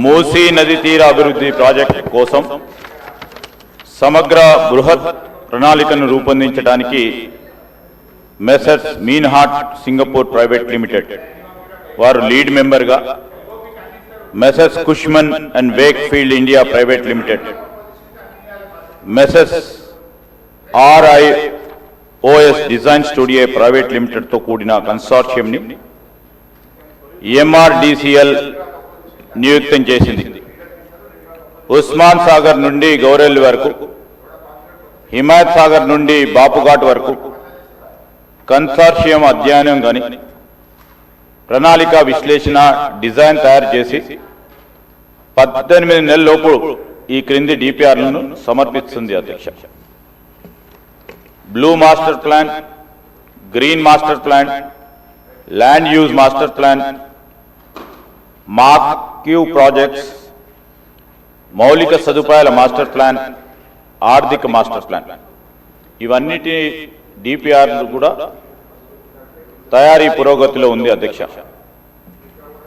మూసీ నది తీర అభివృద్ధి ప్రాజెక్టు కోసం సమగ్ర బృహత్ ప్రణాళికను రూపొందించడానికి messrs Meinhardt Singapore private limited వారు లీడ్ మెంబర్గా, messrs Cushman and Wakefield India private limited, messrs RIOS design studio private లిమిటెడ్తో కూడిన కన్సార్షియంని MRDCL నియుక్తం చేసింది. ఉస్మాన్ సాగర్ నుండి గౌరెల్లి వరకు, హిమాయత్ సాగర్ నుండి బాపుఘాట్ వరకు కన్సార్షియం అధ్యయనం కానీ ప్రణాళిక విశ్లేషణ డిజైన్ తయారు చేసి 18 నెలల లోపు ఈ క్రింది డిపిఆర్లను సమర్పిస్తుంది. అధ్యక్ష, blue master plan, green master plan, land use master plan, marquee projects, మౌలిక సదుపాయాల మాస్టర్ ప్లాన్, ఆర్థిక మాస్టర్ ప్లాన్, ఇవన్నిటి డిపిఆర్లు కూడా తయారీ పురోగతిలో ఉంది. అధ్యక్ష,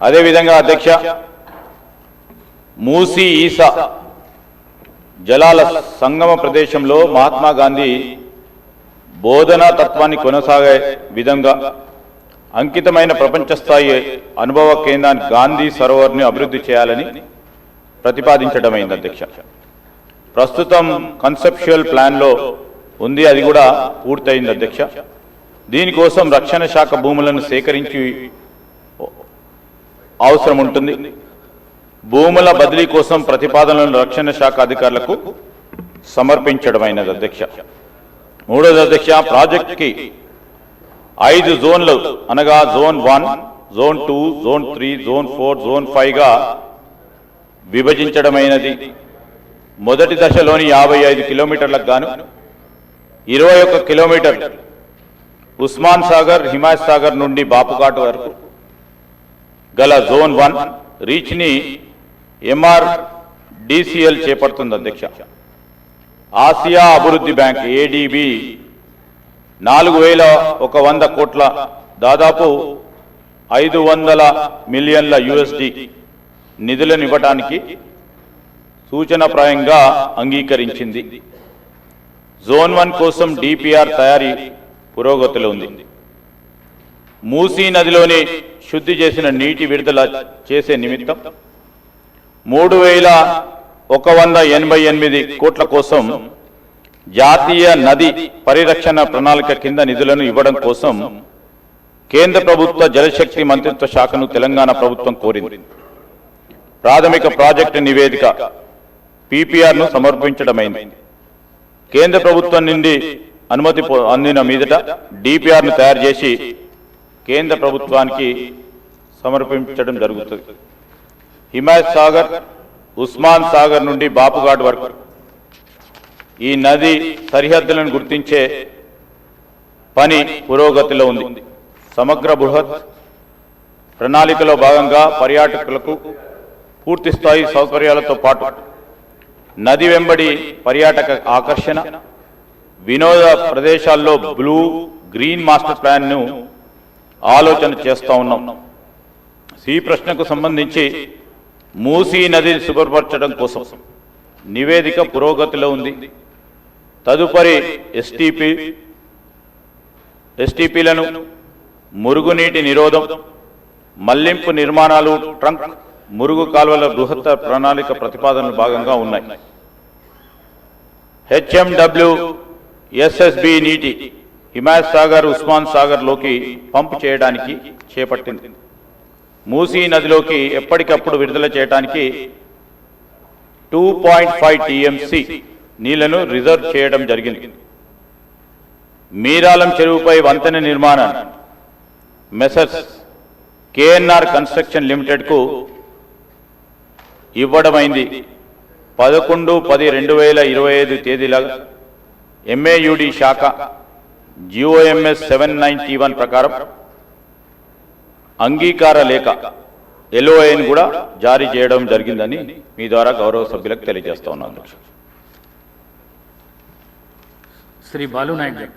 అదేవిధంగా అధ్యక్ష, మూసీ ఈసా జలాల సంగమ ప్రదేశంలో మహాత్మా గాంధీ బోధనా తత్వాన్ని కొనసాగే విధంగా అంకితమైన ప్రపంచ స్థాయి అనుభవ కేంద్రాన్ని గాంధీ సరోవర్ని అభివృద్ధి చేయాలని ప్రతిపాదించడమైంది. అధ్యక్ష, ప్రస్తుతం కన్సెప్చువల్ ప్లాన్లో ఉంది, అది కూడా పూర్తయింది. అధ్యక్ష, దీనికోసం రక్షణ శాఖ భూములను సేకరించి అవసరం ఉంటుంది. భూముల బదిలీ కోసం ప్రతిపాదనలను రక్షణ శాఖ అధికారులకు సమర్పించడమైనది. అధ్యక్ష, మూడోది అధ్యక్ష, ప్రాజెక్ట్కి 5 జోన్లు అనగా zone 1, zone 2, zone 3, zone 4, zone 5గా విభజించడమైనది. మొదటి దశలోని 55 కిలోమీటర్లకు గాను 21 కిలోమీటర్ ఉస్మాన్ సాగర్, హిమాయత్ సాగర్ నుండి బాపుఘాట్ వరకు గల జోన్ 1 రీచ్ని MRDCL చేపడుతుంది. అధ్యక్ష, ఆసియా అభివృద్ధి బ్యాంక్ ADB 4100 కోట్ల దాదాపు 500 మిలియన్ల USD నిధులను ఇవ్వడానికి సూచనప్రాయంగా అంగీకరించింది. జోన్ 1 కోసం డిపిఆర్ తయారీ పురోగతిలో ఉంది. మూసీ నదిలోని శుద్ధి చేసిన నీటి విడుదల చేసే నిమిత్తం 3188 కోట్ల కోసం జాతీయ నది పరిరక్షణ ప్రణాళిక కింద నిధులను ఇవ్వడం కోసం కేంద్ర ప్రభుత్వ జలశక్తి మంత్రిత్వ శాఖను తెలంగాణ ప్రభుత్వం కోరింది. ప్రాథమిక ప్రాజెక్టు నివేదిక PPRను సమర్పించడమైంది. కేంద్ర ప్రభుత్వం నుండి అనుమతి అందిన మీదట డిపిఆర్ను తయారు చేసి కేంద్ర ప్రభుత్వానికి సమర్పించడం జరుగుతుంది. హిమాయత్ సాగర్, ఉస్మాన్ సాగర్ నుండి బాపుఘాట్ వరకు ఈ నది సరిహద్దులను గుర్తించే పని పురోగతిలో ఉంది. సమగ్ర బృహత్ ప్రణాళికలో భాగంగా పర్యాటకులకు పూర్తిస్థాయి సౌకర్యాలతో పాటు నది వెంబడి పర్యాటక ఆకర్షణ, వినోద ప్రదేశాల్లో బ్లూ గ్రీన్ మాస్టర్ ప్లాన్ను ఆలోచన చేస్తూ ఉన్నాం. ఈ ప్రశ్నకు సంబంధించి మూసీ నదిని శుభ్రపరచడం కోసం నివేదిక పురోగతిలో ఉంది. తదుపరి STPలను, మురుగునీటి నిరోధం, మళ్లింపు నిర్మాణాలు, ట్రంక్ మురుగు కాలువల బృహత్ ప్రణాళిక ప్రతిపాదనలు భాగంగా ఉన్నాయి. HMW SSB నీటి హిమాయత్ సాగర్, ఉస్మాన్ సాగర్లోకి పంపు చేయడానికి చేపట్టింది. మూసీ నదిలోకి ఎప్పటికప్పుడు విడుదల చేయడానికి 2.5 TMC నీళ్లను రిజర్వ్ చేయడం జరిగింది. మీరాలం చెరువుపై వంతెన నిర్మాణాన్ని మెసర్స్ KNR కన్స్ట్రక్షన్ లిమిటెడ్కు ఇవ్వడమైంది. 11/10/2025 తేదీల MAUD శాఖ GOMS 791 ప్రకారం అంగీకార లేఖ LOIని కూడా జారీ చేయడం జరిగిందని మీ ద్వారా గౌరవ సభ్యులకు తెలియజేస్తా ఉన్నాను. శ్రీ బాలు నాయక్ గారు.